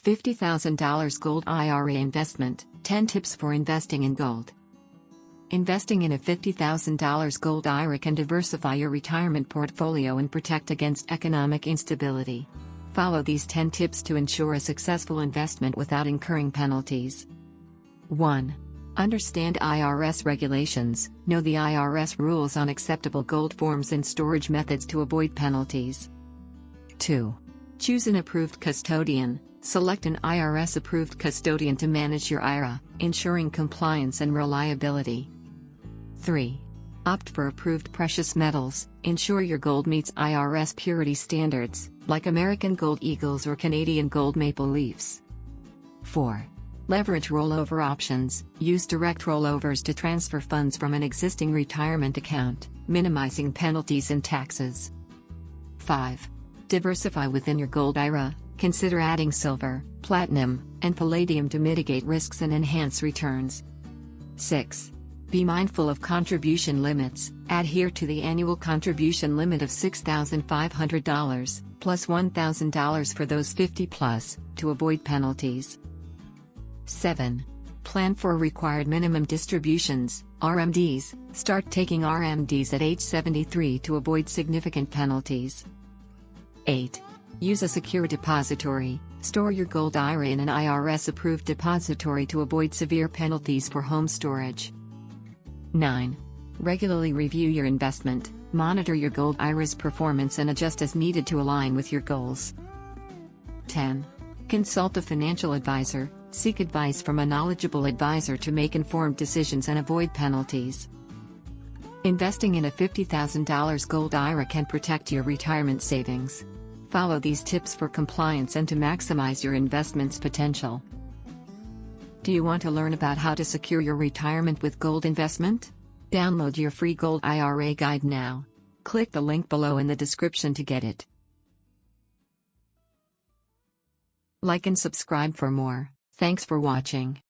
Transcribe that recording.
$50,000 Gold IRA Investment, 10 Tips for Investing in Gold. Investing in a $50,000 Gold IRA can diversify your retirement portfolio and protect against economic instability. Follow these 10 tips to ensure a successful investment without incurring penalties. 1. Understand IRS regulations. Know the IRS rules on acceptable gold forms and storage methods to avoid penalties. 2. Choose an approved custodian. Select an IRS-approved custodian to manage your IRA, ensuring compliance and reliability. 3. Opt for approved precious metals. Ensure your gold meets IRS purity standards, like American Gold Eagles or Canadian Gold Maple Leafs. 4. Leverage rollover options. Use direct rollovers to transfer funds from an existing retirement account, minimizing penalties and taxes. 5. Diversify within your gold IRA. Consider adding silver, platinum, and palladium to mitigate risks and enhance returns. 6. Be mindful of contribution limits. Adhere to the annual contribution limit of $6,500, plus $1,000 for those 50+, to avoid penalties. 7. Plan for required minimum distributions, RMDs. Start taking RMDs at age 73 to avoid significant penalties. 8. Use a secure depository. Store your gold IRA in an IRS-approved depository to avoid severe penalties for home storage. 9. Regularly review your investment. Monitor your gold IRA's performance and adjust as needed to align with your goals. 10. Consult a financial advisor. Seek advice from a knowledgeable advisor to make informed decisions and avoid penalties. Investing in a $50,000 gold IRA can protect your retirement savings. Follow these tips for compliance and to maximize your investment's potential. Do you want to learn about how to secure your retirement with gold investment? Download your free Gold IRA guide now. Click the link below in the description to get it. Like and subscribe for more. Thanks for watching.